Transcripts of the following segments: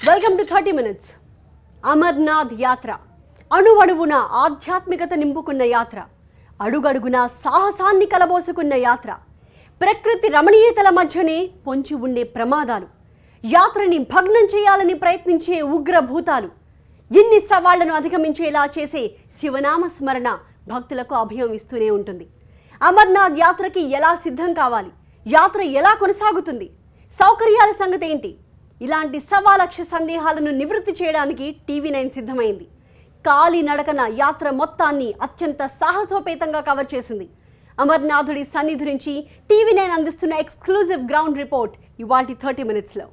Welcome to 30 minutes. Amarnath యాత్ర అణువణువున ఆధ్యాత్మికత నింపుకున్న యాత్ర, అడుగడుగున సాహసాన్ని కలబోసుకున్న యాత్ర, ప్రకృతి రమణీయతల మధ్యనే పొంచి ఉండే ప్రమాదాలు, యాత్రని భగ్నం చేయాలని ప్రయత్నించే ఉగ్రభూతాలు, ఇన్ని సవాళ్లను అధిగమించేలా చేసే శివనామ స్మరణ భక్తులకు అభయం ఇస్తూనే ఉంటుంది. అమర్నాథ్ యాత్రకి ఎలా సిద్ధం కావాలి, యాత్ర ఎలా కొనసాగుతుంది, సౌకర్యాల సంగతి ఏంటి, ఇలాంటి సవాలక్ష సందేహాలను నివృత్తి చేయడానికి టీవీ9 సిద్ధమైంది. కాలి నడకన యాత్ర మొత్తాన్ని అత్యంత సాహసోపేతంగా కవర్ చేసింది. అమర్నాథుడి సన్నిధి నుంచి టీవీ9 అందిస్తున్న ఎక్స్క్లూజివ్ గ్రౌండ్ రిపోర్ట్ ఇవాల్టి 30 మినిట్స్లో.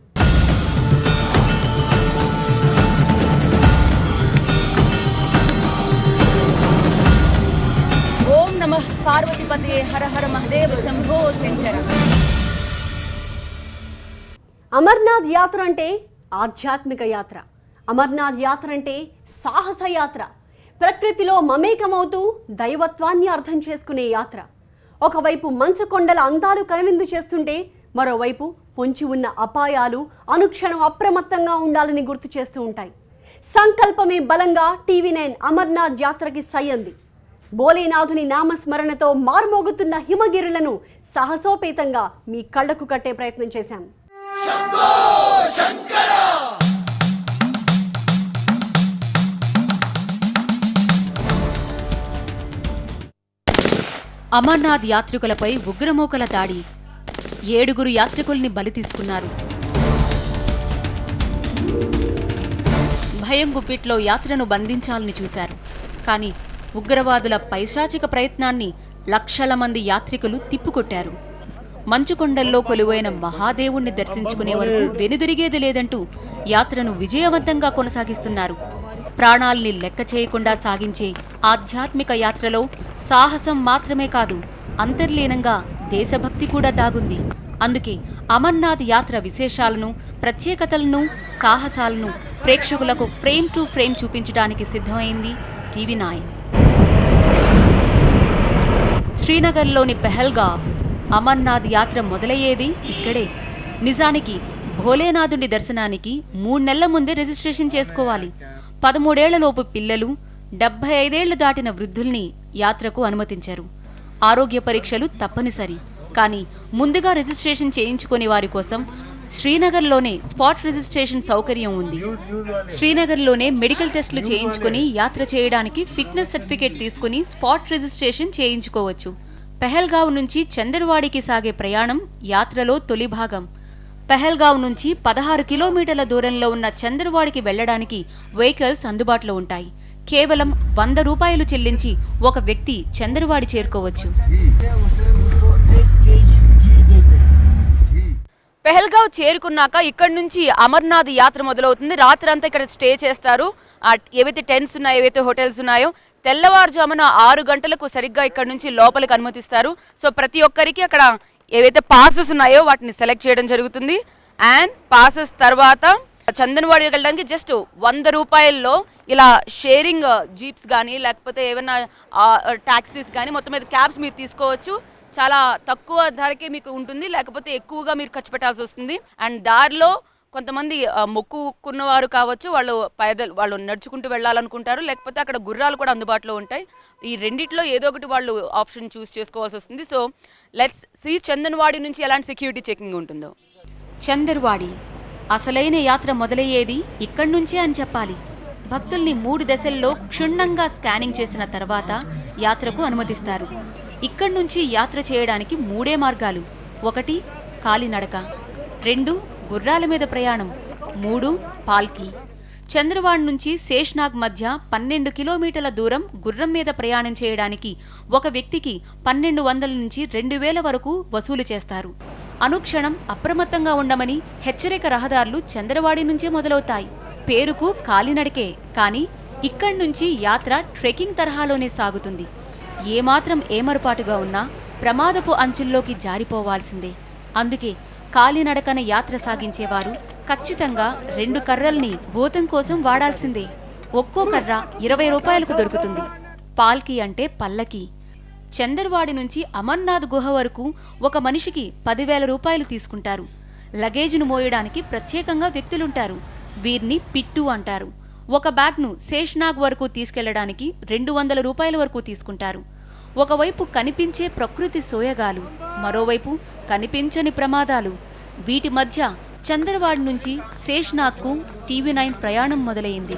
ఓం నమః పార్వతీపతయే హర హర మహదేవ శంభో శంకర. అమర్నాథ్ యాత్ర అంటే ఆధ్యాత్మిక యాత్ర. అమర్నాథ్ యాత్ర అంటే సాహస యాత్ర. ప్రకృతిలో మమేకమవుతూ దైవత్వాన్ని అర్థం చేసుకునే యాత్ర. ఒకవైపు మంచు కొండల అందాలు కనువిందు చేస్తుంటే మరోవైపు పొంచి ఉన్న అపాయాలు అనుక్షణం అప్రమత్తంగా ఉండాలని గుర్తు చేస్తూ ఉంటాయి. సంకల్పమే బలంగా టీవీ9 అమర్నాథ్ యాత్రకి సై అంది. భోలేనాథుని నామస్మరణతో మార్మోగుతున్న హిమగిరులను సాహసోపేతంగా మీ కళ్లకు కట్టే ప్రయత్నం చేశాం. అమర్నాథ్ యాత్రికులపై ఉగ్రమూకల దాడి. 7 యాత్రికుల్ని బలి తీసుకున్నారు. భయం గుప్పిట్లో యాత్రను బంధించాలని చూశారు. కానీ ఉగ్రవాదుల పైశాచిక ప్రయత్నాన్ని లక్షల మంది యాత్రికులు తిప్పుకొట్టారు. మంచుకొండల్లో కొలువైన మహాదేవుణ్ణి దర్శించుకునే వరకు వెనుదిరిగేది లేదంటూ యాత్రను విజయవంతంగా కొనసాగిస్తున్నారు. ప్రాణాల్ని లెక్క చేయకుండా సాగించే ఆధ్యాత్మిక యాత్రలో సాహసం మాత్రమే కాదు, అంతర్లీనంగా దేశభక్తి కూడా దాగుంది. అందుకే అమర్నాథ్ యాత్ర విశేషాలను, ప్రత్యేకతలను, సాహసాలను ప్రేక్షకులకు ఫ్రేమ్ టు ఫ్రేమ్ చూపించడానికి సిద్ధమైంది టీవీ9. శ్రీనగర్లోని పెహల్గావ్ అమర్నాథ్ యాత్ర మొదలయ్యేది ఇక్కడే. నిజానికి భోలేనాథుడి దర్శనానికి 3 నెలల ముందే రిజిస్ట్రేషన్ చేసుకోవాలి. 13 ఏళ్లలోపు పిల్లలు, 75 ఏళ్లు దాటిన వృద్ధుల్ని యాత్రకు అనుమతించారు. ఆరోగ్య పరీక్షలు తప్పనిసరి. కానీ ముందుగా రిజిస్ట్రేషన్ చేయించుకునే వారి కోసం శ్రీనగర్లోనే స్పాట్ రిజిస్ట్రేషన్ సౌకర్యం ఉంది. శ్రీనగర్లోనే మెడికల్ టెస్టులు చేయించుకుని యాత్ర చేయడానికి ఫిట్నెస్ సర్టిఫికేట్ తీసుకుని స్పాట్ రిజిస్ట్రేషన్ చేయించుకోవచ్చు. పెహల్గావ్ నుంచి చందర్వాడికి సాగే ప్రయాణం యాత్రలో తొలి భాగం. పెహల్గావ్ నుంచి 16 కిలోమీటర్ల దూరంలో ఉన్న చందర్వాడికి వెళ్లడానికి వెహికల్స్ అందుబాటులో ఉంటాయి. కేవలం 100 రూపాయలు చెల్లించి ఒక వ్యక్తి చందర్వాడి చేరుకోవచ్చు. పెహల్గావ్ చేరుకున్నాక ఇక్కడ నుంచి అమర్నాథ్ యాత్ర మొదలవుతుంది. రాత్రి అంతా ఇక్కడ స్టే చేస్తారు. ఏవైతే టెంట్స్ ఉన్నాయో, ఏవైతే హోటల్స్ ఉన్నాయో, తెల్లవారుజామున 6 గంటలకు సరిగ్గా ఇక్కడ నుంచి లోపలికి అనుమతిస్తారు. సో ప్రతి ఒక్కరికి అక్కడ ఏవైతే పాసెస్ ఉన్నాయో వాటిని సెలెక్ట్ చేయడం జరుగుతుంది. అండ్ పాసెస్ తర్వాత చందన్వాడి వెళ్ళడానికి జస్ట్ 100 రూపాయల్లో ఇలా షేరింగ్ జీప్స్ కానీ లేకపోతే ఏమైనా టాక్సీస్ కానీ మొత్తం మీద క్యాబ్స్ మీరు తీసుకోవచ్చు. చాలా తక్కువ ధరకే మీకు ఉంటుంది, లేకపోతే ఎక్కువగా మీరు ఖర్చు పెట్టాల్సి వస్తుంది. అండ్ దారిలో కొంతమంది మొక్కుకున్నవారు కావచ్చు, వాళ్ళు నడుచుకుంటూ వెళ్ళాలనుకుంటారు, లేకపోతే అక్కడ గుర్రాలు కూడా అందుబాటులో ఉంటాయి. ఈ రెండిట్లో ఏదో ఒకటి వాళ్ళు ఆప్షన్ చూస్ చేసుకోవాల్సి వస్తుంది. సో లెట్స్ సీ చందన్వాడి నుంచి ఎలాంటి సెక్యూరిటీ చెకింగ్ ఉంటుందో. చందర్వాడి అసలైన యాత్ర మొదలయ్యేది ఇక్కడి నుంచే అని చెప్పాలి. భక్తుల్ని 3 దశల్లో క్షుణ్ణంగా స్కానింగ్ చేసిన తర్వాత యాత్రకు అనుమతిస్తారు. ఇక్కడి నుంచి యాత్ర చేయడానికి 3 మార్గాలు. 1 కాలినడక, 2 గుర్రాల మీద ప్రయాణం, 3 పాల్కీ. చంద్రవాడ్ నుంచి శేష్నాగ్ మధ్య 12 కిలోమీటర్ల దూరం గుర్రం మీద ప్రయాణం చేయడానికి ఒక వ్యక్తికి 1200 నుంచి 2000 వరకు వసూలు చేస్తారు. అనుక్షణం అప్రమత్తంగా ఉండమని హెచ్చరిక రహదారులు చంద్రవాడి నుంచే మొదలవుతాయి. పేరుకు కాలినడకే, కానీ ఇక్కడి నుంచి యాత్ర ట్రెక్కింగ్ తరహాలోనే సాగుతుంది. ఏమాత్రం ఏమరపాటుగా ఉన్నా ప్రమాదపు అంచుల్లోకి జారిపోవాల్సిందే. అందుకే కాలినడకన యాత్ర సాగించేవారు ఖచ్చితంగా 2 కర్రల్ని భూతం కోసం వాడాల్సిందే. ఒక్కో కర్ర 20 రూపాయలకు దొరుకుతుంది. పాల్కీ అంటే పల్లకి. చందర్వాడి నుంచి అమర్నాథ్ గుహ వరకు ఒక మనిషికి 10,000 రూపాయలు తీసుకుంటారు. లగేజ్ను మోయడానికి ప్రత్యేకంగా వ్యక్తులుంటారు. వీరిని పిట్టు అంటారు. ఒక బ్యాగ్ను శేష్నాగ్ వరకు తీసుకెళ్లడానికి 200 రూపాయల వరకు తీసుకుంటారు. ఒకవైపు కనిపించే ప్రకృతి సోయగాలు, మరోవైపు కనిపించని ప్రమాదాలు. వీటి మధ్య చందర్వాడ్ నుంచి శేష్నాగ్కు టీవీ9 ప్రయాణం మొదలైంది.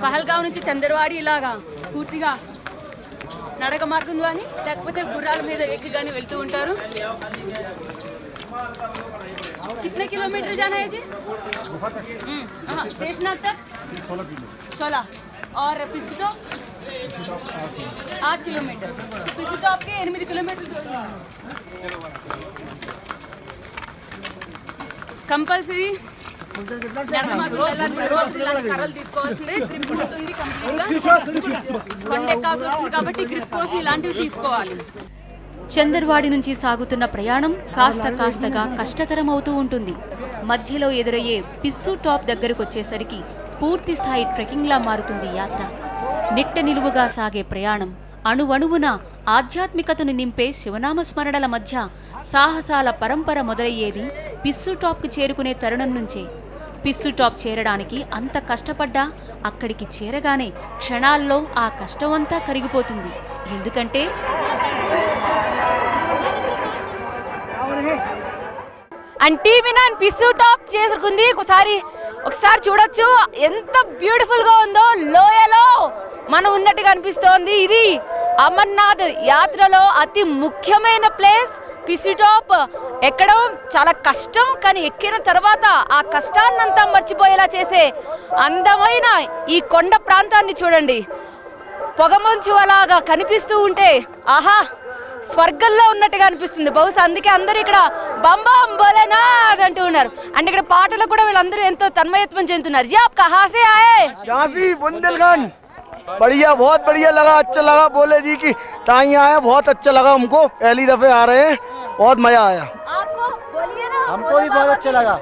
పహల్గావ్ నుంచి చందర్వాడి ఇలాగా పూర్తిగా నడక మార్గం కానీ లేకపోతే గుర్రాల మీద ఎక్కి కానీ వెళ్తూ ఉంటారు. कितने किलोमीटर जाना है जी? शेषनाग तक 16 और पिस्टॉप 8 किलोमीटर. पिस्टॉप के 8 किलोमीटर కంపల్సరీ కర్రలు తీసుకోవాల్సిందే. గ్రిప్ ఉంటుంది కంప్లీట్గా, కొండ ఎక్కాల్సి వస్తుంది కాబట్టి గ్రిప్ కోసం ఇలాంటివి తీసుకోవాలి. చందర్వాడి నుంచి సాగుతున్న ప్రయాణం కాస్తగా కష్టతరం అవుతూ ఉంటుంది. మధ్యలో ఎదురయ్యే పిస్సు టాప్ దగ్గరకొచ్చేసరికి పూర్తి స్థాయి ట్రెక్కింగ్లా మారుతుంది యాత్ర. నిట్ట నిలువుగా సాగే ప్రయాణం అణువణువున ఆధ్యాత్మికతను నింపే శివనామ స్మరణల మధ్య సాహసాల పరంపర మొదలయ్యేది పిస్సు టాప్కు చేరుకునే తరుణం నుంచే. పిస్సు టాప్ చేరడానికి అంత కష్టపడ్డా అక్కడికి చేరగానే క్షణాల్లో ఆ కష్టమంతా కరిగిపోతుంది. ఎందుకంటే టీవీ9 పిస్సు టాప్ చేసుకుంది. ఒకసారి చూడొచ్చు ఎంత బ్యూటిఫుల్ గా ఉందో. లోయలో మనం ఉన్నట్టుగా అనిపిస్తోంది. ఇది అమర్నాథ్ యాత్రలో అతి ముఖ్యమైన ప్లేస్. పిస్సు టాప్ ఎక్కడం చాలా కష్టం, కానీ ఎక్కిన తర్వాత ఆ కష్టాన్నంతా మర్చిపోయేలా చేసే అందమైన ఈ కొండ ప్రాంతాన్ని చూడండి. పొగమంచు అలాగా కనిపిస్తూ ఉంటే ఆహా స్వర్గంలో ఉన్నట్టుగా అనిపిస్తుంది. బహుశా అందుకే అందరూ ఇక్కడ బంబాం భోలేనాథ్ అంటూ ఉన్నారు. అంటే ఇక్కడ పాటలు కూడా వీళ్ళందరూ ఎంతో తన్మయత్వం చెందుతున్నారు. जी आप कहां से आए? यहाँ से बुंदेलखंड. बढ़िया, बहुत बढ़िया लगा, अच्छा लगा. बोले जी की ताई आए, बहुत अच्छा लगा हमको. पहली दफे आ रहे हैं, बहुत मजा आया. आपको बोलिए ना. हमको भी बहुत अच्छा लगा.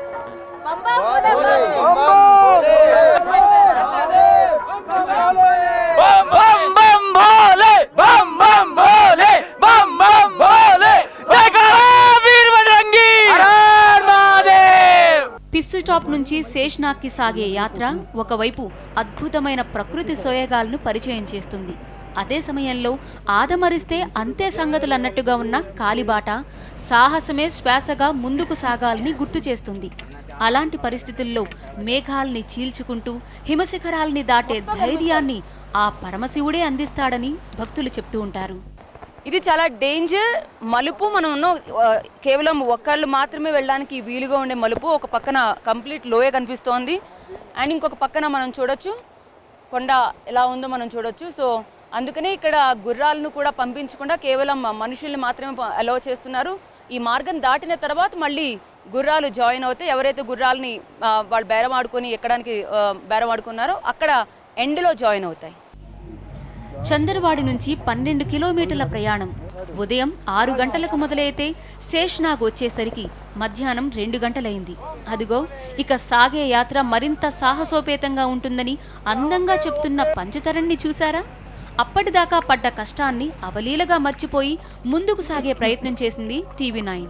बम्बाम भोले बम बम भोले बम बम भोले. जयकारा वीर बजरंगी. हर हर महादेव. పిస్సు టాప్ నుంచి శేష్నాగ్కి సాగే యాత్ర ఒకవైపు అద్భుతమైన ప్రకృతి సోయగాలను పరిచయం చేస్తుంది. అదే సమయంలో ఆదమరిస్తే అంతే సంగతులన్నట్టుగా ఉన్న కాలిబాట సాహసమే శ్వాసగా ముందుకు సాగాలని గుర్తు చేస్తుంది. అలాంటి పరిస్థితుల్లో మేఘాల్ని చీల్చుకుంటూ హిమశిఖరాల్ని దాటే ధైర్యాన్ని ఆ పరమశివుడే అందిస్తాడని భక్తులు చెప్తూ ఉంటారు. ఇది చాలా డేంజర్ మలుపు. మనం కేవలం ఒక్కళ్ళు మాత్రమే వెళ్ళడానికి వీలుగా ఉండే మలుపు. ఒక పక్కన కంప్లీట్ లోయ కనిపిస్తోంది అండ్ ఇంకొక పక్కన మనం చూడొచ్చు కొండ ఎలా ఉందో మనం చూడొచ్చు. సో అందుకనే ఇక్కడ గుర్రాలను కూడా పంపించకుండా కేవలం మనుషుల్ని మాత్రమే అలౌ చేస్తున్నారు. ఈ మార్గం దాటిన తర్వాత మళ్ళీ గుర్రాలు జాయిన్ అవుతాయి. ఎవరైతే గుర్రాలని వాళ్ళు బేరం ఆడుకొని ఎక్కడానికి బేరం ఆడుకున్నారో అక్కడ ఎండ్లో జాయిన్ అవుతాయి. చందర్వాడి నుంచి 12 కిలోమీటర్ల ప్రయాణం. ఉదయం 6 గంటలకు మొదలైతే శేష్నాగ్ వచ్చేసరికి మధ్యాహ్నం 2 గంటలైంది. అదిగో ఇక సాగే యాత్ర మరింత సాహసోపేతంగా ఉంటుందని అందంగా చెప్తున్న పంచతరణ్ణి చూశారా? అప్పటిదాకా పడ్డ కష్టాన్ని అవలీలగా మర్చిపోయి ముందుకు సాగే ప్రయత్నం చేసింది టీవీ9.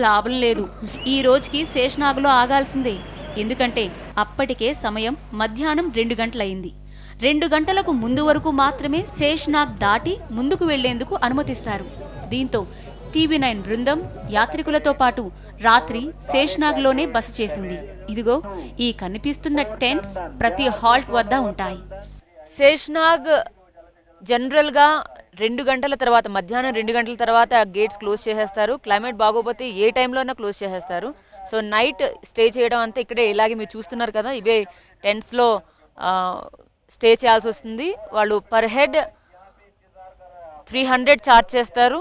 లాభం లేదు. ఈ రోజుకి శేష్నాగ్లో ఆగాల్సిందే. ఎందుకంటే అప్పటికే సమయం మధ్యాహ్నం 2 గంటలైంది. 2 గంటలకు ముందు వరకు మాత్రమే శేష్నాగ్ దాటి ముందుకు వెళ్లేందుకు అనుమతిస్తారు. దీంతో టీవీ9 బృందం యాత్రికులతో పాటు రాత్రి శేష్నాగ్లోనే బస చేసింది. ఇదిగో ఈ కనిపిస్తున్న టెంట్స్ ప్రతి హాల్ట్ వద్ద ఉంటాయి. శేష్నాగ్ జనరల్గా 2 గంటల తర్వాత మధ్యాహ్నం 2 గంటల తర్వాత గేట్స్ క్లోజ్ చేసేస్తారు. క్లైమేట్ బాగోపోతే ఏ టైంలోనే క్లోజ్ చేసేస్తారు. సో నైట్ స్టే చేయడం అంతా ఇక్కడే ఇలాగే మీరు చూస్తున్నారు కదా, ఇవే టెంట్స్లో స్టే చేయాల్సి వస్తుంది. వాళ్ళు పర్ హెడ్ 300 ఛార్జ్ చేస్తారు.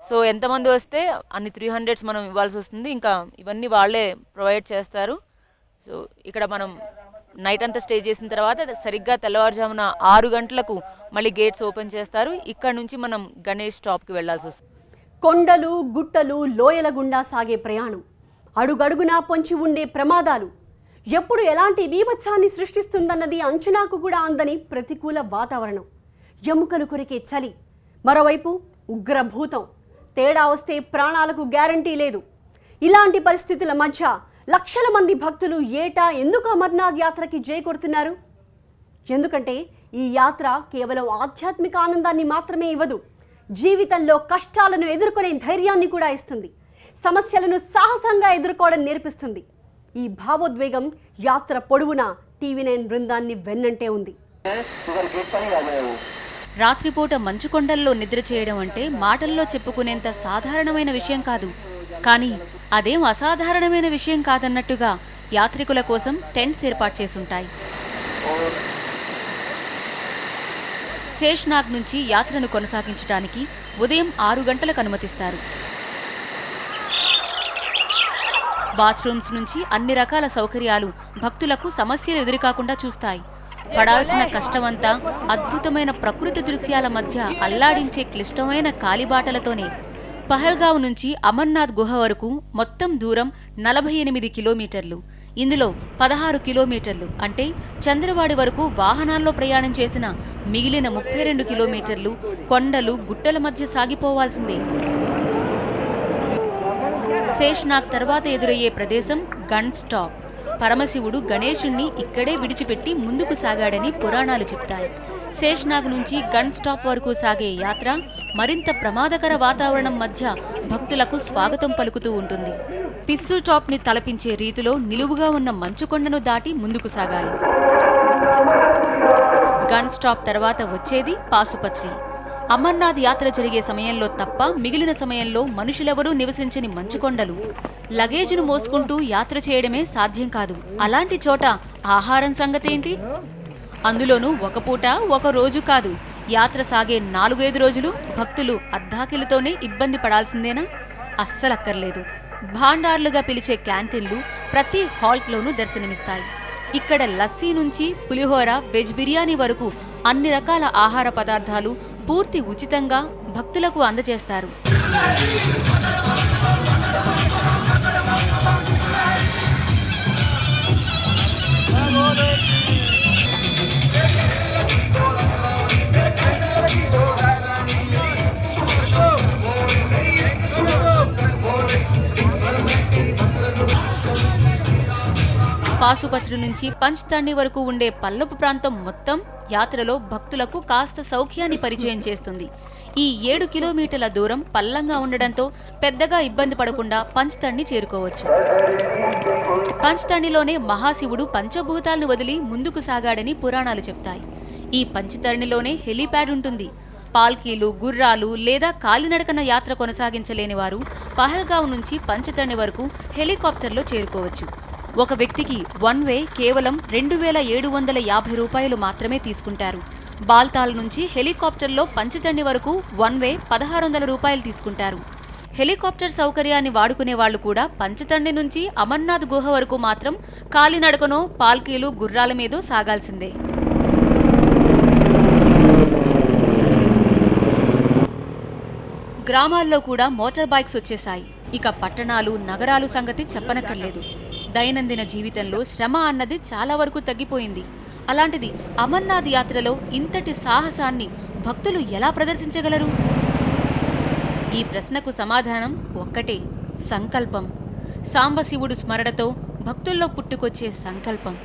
సో ఎంతమంది వస్తే అన్ని 300s మనం ఇవ్వాల్సి వస్తుంది. ఇంకా ఇవన్నీ వాళ్ళే ప్రొవైడ్ చేస్తారు. సో ఇక్కడ మనం నైట్ అంతా స్టే చేసిన తర్వాత సరిగ్గా తెల్లవారుజామున 6 గంటలకు మళ్ళీ గేట్స్ ఓపెన్ చేస్తారు. ఇక్కడ నుంచి మనం గణేష్ స్టాప్కి వెళ్లాల్సి వస్తుంది. కొండలు గుట్టలు లోయల గుండా సాగే ప్రయాణం, అడుగడుగునా పొంచి ఉండే ప్రమాదాలు, ఎప్పుడు ఎలాంటి బీభత్సాన్ని సృష్టిస్తుందన్నది అంచనాకు కూడా అందని ప్రతికూల వాతావరణం, ఎముకలు కొరికే చలి, మరోవైపు ఉగ్రభూతం. తేడా వస్తే ప్రాణాలకు గ్యారంటీ లేదు. ఇలాంటి పరిస్థితుల మధ్య లక్షల మంది భక్తులు ఏటా ఎందుకు అమర్నాథ్ యాత్రకి జై కొడుతున్నారు? ఎందుకంటే ఈ యాత్ర కేవలం ఆధ్యాత్మిక ఆనందాన్ని మాత్రమే ఇవ్వదు, జీవితంలో కష్టాలను ఎదుర్కొనే ధైర్యాన్ని కూడా ఇస్తుంది, సమస్యలను సాహసంగా ఎదుర్కోవడం నేర్పిస్తుంది. ఈ భావోద్వేగం యాత్ర పొడవునా TV9 బృందాన్ని వెన్నంటే ఉంది. రాత్రిపూట మంచుకొండల్లో నిద్ర చేయడం అంటే మాటల్లో చెప్పుకునేంత సాధారణమైన విషయం కాదు. కానీ అదేం అసాధారణమైన విషయం కాదన్నట్టుగా యాత్రికుల కోసం టెంట్స్ ఏర్పాటు చేసుంటాయి. శేష్నాగ్ నుంచి యాత్రను కొనసాగించడానికి ఉదయం 6 గంటలకు అనుమతిస్తారు. బాత్రూమ్స్ నుంచి అన్ని రకాల సౌకర్యాలు భక్తులకు సమస్యలు ఎదురుకాకుండా చూస్తాయి. పడాల్సిన కష్టమంతా అద్భుతమైన ప్రకృతి దృశ్యాల మధ్య అల్లాడించే క్లిష్టమైన కాలిబాటలతోనే. పహల్గావ్ నుంచి అమర్నాథ్ గుహ వరకు మొత్తం దూరం 48 కిలోమీటర్లు. ఇందులో 16 కిలోమీటర్లు అంటే చంద్రవాడి వరకు వాహనాల్లో ప్రయాణం చేసిన మిగిలిన 32 కిలోమీటర్లు కొండలు గుట్టల మధ్య సాగిపోవాల్సిందే. శేష్నాగ్ తర్వాత ఎదురయ్యే ప్రదేశం గన్ స్టాప్. పరమశివుడు గణేశుణ్ణి ఇక్కడే విడిచిపెట్టి ముందుకు సాగాడని పురాణాలు చెప్తాయి. శేష్నాగ్ నుంచి గన్ స్టాప్ వరకు సాగే యాత్ర మరింత ప్రమాదకర వాతావరణం మధ్య భక్తులకు స్వాగతం పలుకుతూ ఉంటుంది. పిస్సు టాప్ ని తలపించే రీతిలో నిలువుగా ఉన్న మంచుకొండను దాటి ముందుకు సాగాలి. గన్ స్టాప్ తర్వాత వచ్చేది పాసుపత్రి. అమర్నాథ్ యాత్ర జరిగే సమయంలో తప్ప మిగిలిన సమయంలో మనుషులెవరూ నివసించని మంచుకొండలు. లగేజ్ను మోసుకుంటూ యాత్ర చేయడమే సాధ్యం కాదు. అలాంటి చోట ఆహారం సంగతేంటి? అందులోనూ ఒక పూట ఒక రోజు కాదు, యాత్ర సాగే 4-5 రోజులు భక్తులు అద్దాకిలతోనే ఇబ్బంది పడాల్సిందేనా? అస్సలక్కర్లేదు. భాండార్లుగా పిలిచే క్యాంటీన్లు ప్రతి హాల్ట్లోనూ దర్శనమిస్తాయి. ఇక్కడ లస్సీ నుంచి పులిహోర, వెజ్ బిర్యానీ వరకు అన్ని రకాల ఆహార పదార్థాలు పూర్తి ఉచితంగా భక్తులకు అందజేస్తారు. పాసుపత్రి నుంచి పంచ్తండి వరకు ఉండే పల్లపు ప్రాంతం మొత్తం యాత్రలో భక్తులకు కాస్త సౌఖ్యాన్ని పరిచయం చేస్తుంది. ఈ 7 కిలోమీటర్ల దూరం పల్లంగా ఉండడంతో పెద్దగా ఇబ్బంది పడకుండా పంచ్తండి చేరుకోవచ్చు. పంచ్తండిలోనే మహాశివుడు పంచభూతాలను వదిలి ముందుకు సాగాడని పురాణాలు చెప్తాయి. ఈ పంచ్తండిలోనే హెలీప్యాడ్ ఉంటుంది. పాల్కీలు, గుర్రాలు లేదా కాలినడకన యాత్ర కొనసాగించలేని వారు పహల్గావ్ నుంచి పంచ్తండి వరకు హెలికాప్టర్లో చేరుకోవచ్చు. ఒక వ్యక్తికి 1 వే కేవలం 2750 రూపాయలు మాత్రమే తీసుకుంటారు. బాల్తాల్ నుంచి హెలికాప్టర్లో పంచతండి వరకు 1 వే 1600 రూపాయలు తీసుకుంటారు. హెలికాప్టర్ సౌకర్యాన్ని వాడుకునే వాళ్లు కూడా పంచతండి నుంచి అమర్నాథ్ గుహ వరకు మాత్రం కాలినడకనో పాల్కీలు, గుర్రాల మీదో సాగాల్సిందే. గ్రామాల్లో కూడా మోటార్ బైక్స్ వచ్చేశాయి. ఇక పట్టణాలు, నగరాలు సంగతి చెప్పనక్కర్లేదు. దైనందిన జీవితంలో శ్రమ అన్నది చాలా వరకు తగ్గిపోయింది. అలాంటిది అమర్నాథ్ యాత్రలో ఇంతటి సాహసాన్ని భక్తులు ఎలా ప్రదర్శించగలరు? ఈ ప్రశ్నకు సమాధానం ఒక్కటే, సంకల్పం. సాంబశివుడు స్మరణతో భక్తుల్లో పుట్టుకొచ్చే సంకల్పం.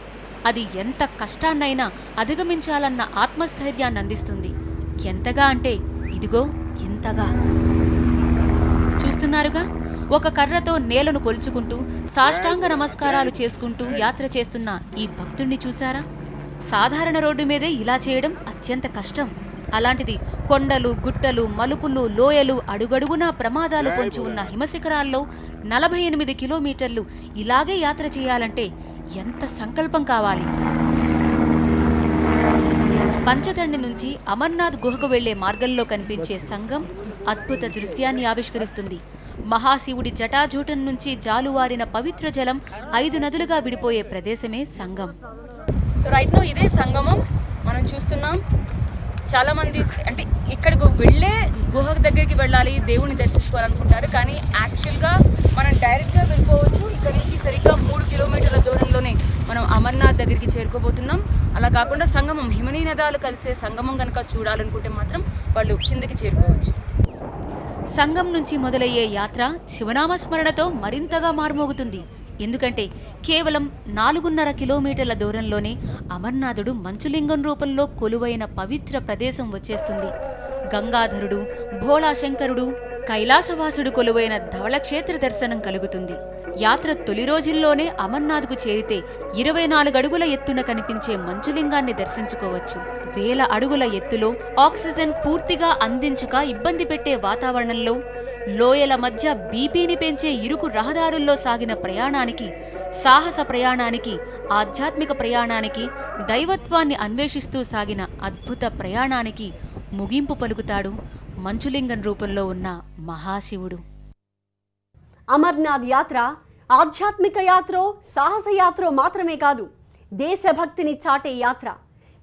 అది ఎంత కష్టాన్నైనా అధిగమించాలన్న ఆత్మస్థైర్యాన్ని అందిస్తుంది. ఎంతగా అంటే ఇదిగో ఇంతగా. చూస్తున్నారుగా, ఒక కర్రతో నేలను కొలుచుకుంటూ సాష్టాంగ నమస్కారాలు చేసుకుంటూ యాత్ర చేస్తున్న ఈ భక్తుణ్ణి చూశారా? సాధారణ రోడ్డు మీదే ఇలా చేయడం అత్యంత కష్టం. అలాంటిది కొండలు, గుట్టలు, మలుపులు, లోయలు, అడుగడుగునా ప్రమాదాలు పొంచి ఉన్న హిమశిఖరాల్లో 48 కిలోమీటర్లు ఇలాగే యాత్ర చేయాలంటే ఎంత సంకల్పం కావాలి? పంచతండి నుంచి అమర్నాథ్ గుహకు వెళ్లే మార్గంలో కనిపించే సంగం అద్భుత దృశ్యాన్ని ఆవిష్కరిస్తుంది. మహాశివుడి జటాజూటం నుంచి జాలువారిన పవిత్ర జలం 5 నదులుగా విడిపోయే ప్రదేశమే సంగం. సో రైట్ నో ఇదే సంగమం మనం చూస్తున్నాం. చాలా మంది అంటే ఇక్కడికి వెళ్ళే గుహ దగ్గరికి వెళ్ళాలి, దేవుని దర్శించుకోవాలనుకుంటారు. కానీ యాక్చువల్గా మనం డైరెక్ట్గా వెళ్ళిపోవచ్చు. ఇక్కడ నుంచి సరిగ్గా 3 కిలోమీటర్ల దూరంలోనే మనం అమర్నాథ్ దగ్గరికి చేరుకోబోతున్నాం. అలా కాకుండా సంగమం, హిమనీ నదాలు కలిసే సంగమం కనుక చూడాలనుకుంటే మాత్రం వాళ్ళు కిందకి చేరుకోవచ్చు. సంగం నుంచి మొదలయ్యే యాత్ర శివనామస్మరణతో మరింతగా మారుమోగుతుంది. ఎందుకంటే కేవలం 4.5 కిలోమీటర్ల దూరంలోనే అమర్నాథుడు మంచులింగం రూపంలో కొలువైన పవిత్ర ప్రదేశం వచ్చేస్తుంది. గంగాధరుడు, భోళాశంకరుడు, కైలాసవాసుడు కొలువైన ధవళక్షేత్ర దర్శనం కలుగుతుంది. యాత్ర తొలి రోజుల్లోనే అమర్నాథ్కు చేరితే 24 అడుగుల ఎత్తున కనిపించే మంచులింగాన్ని దర్శించుకోవచ్చు. 1000 అడుగుల ఎత్తులో ఆక్సిజన్ పూర్తిగా అందించక ఇబ్బంది పెట్టే వాతావరణంలో లోయల మధ్య బీపీని పెంచే ఇరుకు రహదారుల్లో సాగిన ప్రయాణానికి, సాహస ప్రయాణానికి, ఆధ్యాత్మిక ప్రయాణానికి, దైవత్వాన్ని అన్వేషిస్తూ సాగిన అద్భుత ప్రయాణానికి ముగింపు పలుకుతాడు మంచులింగం రూపంలో ఉన్న మహాశివుడు. అమర్నాథ్ యాత్ర ఆధ్యాత్మిక యాత్రో, సాహస యాత్రో మాత్రమే కాదు, దేశభక్తిని చాటే యాత్ర.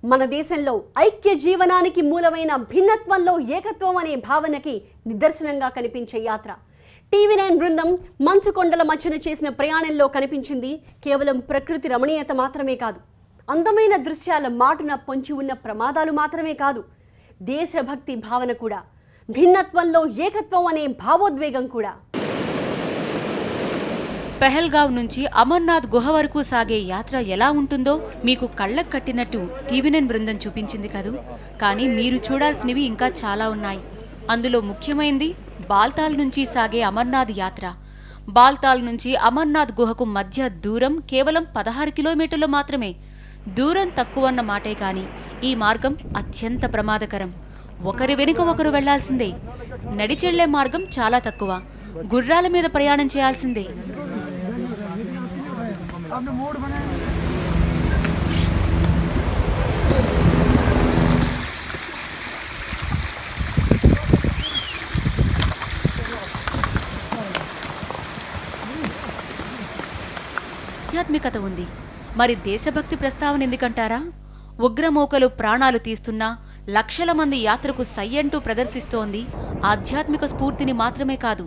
మన దేశంలో ఐక్య జీవనానికి మూలమైన భిన్నత్వంలో ఏకత్వం అనే భావనకి నిదర్శనంగా కనిపించే యాత్ర. TV9 బృందం మంచు కొండల మధ్యన చేసిన ప్రయాణంలో కనిపించింది కేవలం ప్రకృతి రమణీయత మాత్రమే కాదు, అందమైన దృశ్యాల మాటున పొంచి ఉన్న ప్రమాదాలు మాత్రమే కాదు, దేశభక్తి భావన కూడా, భిన్నత్వంలో ఏకత్వం అనే భావోద్వేగం కూడా. పెహల్గావ్ నుంచి అమర్నాథ్ గుహ వరకు సాగే యాత్ర ఎలా ఉంటుందో మీకు కళ్ళకు కట్టినట్టు TV9 బృందం చూపించింది కదూ. కానీ మీరు చూడాల్సినవి ఇంకా చాలా ఉన్నాయి. అందులో ముఖ్యమైనది బాల్తాల్ నుంచి సాగే అమర్నాథ్ యాత్ర. బాల్తాల్ నుంచి అమర్నాథ్ గుహకు మధ్య దూరం కేవలం 16 కిలోమీటర్లు మాత్రమే. దూరం తక్కువన్న మాటే కానీ ఈ మార్గం అత్యంత ప్రమాదకరం. ఒకరి వెనుక ఒకరు వెళ్లాల్సిందే. నడిచెళ్లే మార్గం చాలా తక్కువ. గుర్రాల మీద ప్రయాణం చేయాల్సిందే. ఆధ్యాత్మికత ఉంది, మరి దేశభక్తి ప్రస్తావన ఎందుకంటారా? ఉగ్రమూకలు ప్రాణాలు తీస్తున్నా లక్షల మంది యాత్రకు సయ్యంటూ ప్రదర్శిస్తోంది ఆధ్యాత్మిక స్ఫూర్తిని మాత్రమే కాదు,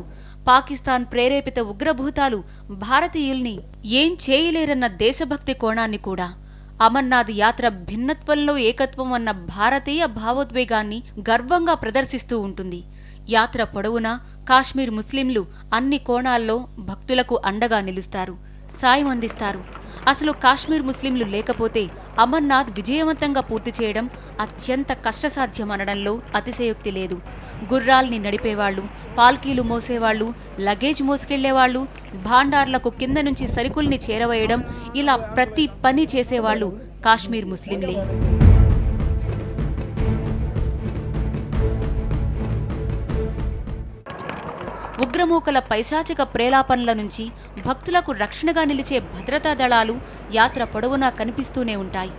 పాకిస్తాన్ ప్రేరేపిత ఉగ్రభూతాలు భారతీయుల్ని ఏం చేయలేరన్న దేశభక్తి కోణాన్ని కూడా. అమర్నాథ్ యాత్ర భిన్నత్వంలో ఏకత్వం అన్న భారతీయ భావోద్వేగాన్ని గర్వంగా ప్రదర్శిస్తూ ఉంటుంది. యాత్ర పొడవునా కాశ్మీర్ ముస్లింలు అన్ని కోణాల్లో భక్తులకు అండగా నిలుస్తారు, సాయం అందిస్తారు. అసలు కాశ్మీర్ ముస్లింలు లేకపోతే అమర్నాథ్ విజయవంతంగా పూర్తి చేయడం అత్యంత కష్టసాధ్యమనడంలో అతిశయోక్తి లేదు. గుర్రాల్ని నడిపేవాళ్లు, పాల్కీలు మోసేవాళ్లు, లగేజ్ మోసుకెళ్లేవాళ్లు, భాండార్లకు కింద నుంచి సరుకుల్ని చేరవేయడం, ఇలా ప్రతి పని చేసేవాళ్లు కాశ్మీర్ ముస్లింలే. ఉగ్రమూకల పైశాచిక ప్రేలాపనల నుంచి భక్తులకు రక్షణగా నిలిచే భద్రతా దళాలు యాత్ర పొడవునా కనిపిస్తూనే ఉంటాయి.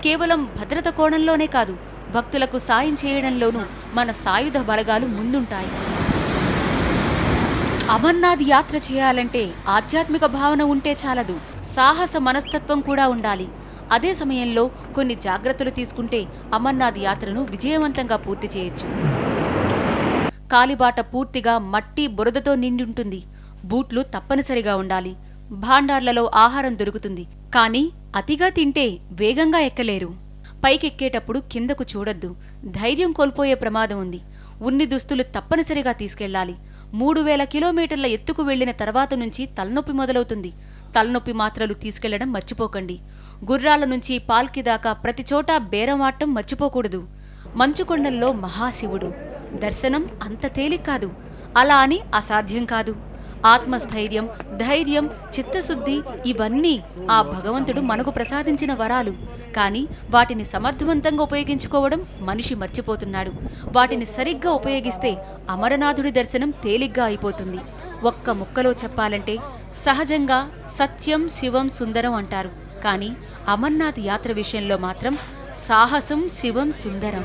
కేవలం భద్రత కోణంలోనే కాదు, భక్తులకు సాయం చేయడంలోనూ మన సాయుధ బలగాలు ముందుంటాయి. అమర్నాథ్ యాత్ర చేయాలంటే ఆధ్యాత్మిక భావన ఉంటే చాలదు, సాహస మనస్తత్వం కూడా ఉండాలి. అదే సమయంలో కొన్ని జాగ్రత్తలు తీసుకుంటే అమర్నాథ్ యాత్రను విజయవంతంగా పూర్తి చేయొచ్చు. కాలిబాట పూర్తిగా మట్టి, బురదతో నిండి ఉంటుంది. బూట్లు తప్పనిసరిగా ఉండాలి. భాండార్లలో ఆహారం దొరుకుతుంది, కానీ అతిగా తింటే వేగంగా ఎక్కలేరు. పైకెక్కేటప్పుడు కిందకు చూడొద్దు, ధైర్యం కోల్పోయే ప్రమాదం ఉంది. ఉన్ని దుస్తులు తప్పనిసరిగా తీసుకెళ్లాలి. 3000 కిలోమీటర్ల ఎత్తుకు వెళ్లిన తర్వాత నుంచి తలనొప్పి మొదలవుతుంది. తలనొప్పి మాత్రలు తీసుకెళ్లడం మర్చిపోకండి. గుర్రాల నుంచి పాల్కి దాకా ప్రతి చోటా బేరమాటం మర్చిపోకూడదు. మంచుకొండల్లో మహాశివుడు దర్శనం అంత తేలిక కాదు, అలా అని అసాధ్యం కాదు. ఆత్మస్థైర్యం, ధైర్యం, చిత్తశుద్ధి ఇవన్నీ ఆ భగవంతుడు మనకు ప్రసాదించిన వరాలు. కానీ వాటిని సమర్థవంతంగా ఉపయోగించుకోవడం మనిషి మర్చిపోతున్నాడు. వాటిని సరిగ్గా ఉపయోగిస్తే అమరనాథుడి దర్శనం తేలిగ్గా అయిపోతుంది. ఒక్క ముక్కలో చెప్పాలంటే సహజంగా సత్యం, శివం, సుందరం అంటారు. కానీ అమర్నాథ్ యాత్ర విషయంలో మాత్రం సాహసం, శివం, సుందరం.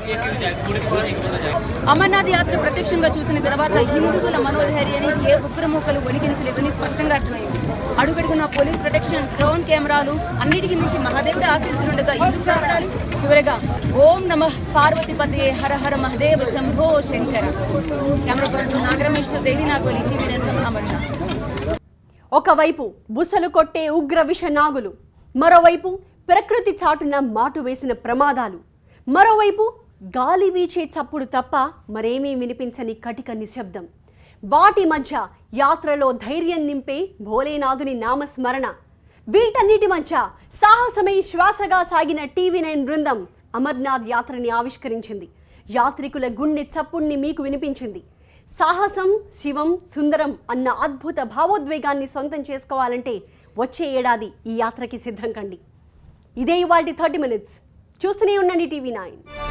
అమర్నాథ్ యాత్ర ప్రత్యక్షంగా చూసిన తర్వాత హిందువుల మనోధైర్యాన్ని ఏ ఉగ్రమూకలు వణికించలేదని స్పష్టంగా అర్థమైంది. అడుగడుగున పోలీస్ ప్రొటెక్షన్, డ్రోన్ కెమెరాలు, అన్నిటికీ మించి మహాదేవుడి ఆశీస్సులుండగా ఇందుకు సాగడాలి. చివరగా ఓం నమః పార్వతీపతయే హర హర మహదేవ శంభో శంకర. కెమెరా పర్సన్ నాగరమేశ్వర్, దేవి నాగోలి, TV9 అమర్నాథ్. ఒకవైపు బుసలు కొట్టే ఉగ్ర విష నాగులు, మరోవైపు ప్రకృతి చాటున మాటు వేసిన ప్రమాదాలు, మరోవైపు గాలి వీచే చప్పుడు తప్ప మరేమీ వినిపించని కటిక నిశ్శబ్దం. వాటి మధ్య యాత్రలో ధైర్యం నింపే భోలేనాథుని నామస్మరణ, వీటన్నిటి మధ్య సాహసమై శ్వాసగా సాగిన టీవీ9 బృందం అమర్నాథ్ యాత్రని ఆవిష్కరించింది. యాత్రికుల గుండె చప్పుణ్ణి మీకు వినిపించింది. సాహసం, శివం, సుందరం అన్న అద్భుత భావోద్వేగాన్ని సొంతం చేసుకోవాలంటే వచ్చే ఏడాది ఈ యాత్రకి సిద్ధం కండి. ఇదే ఇవాల్టి 30 minutes. చూస్తూనే ఉండండి టీవీ9.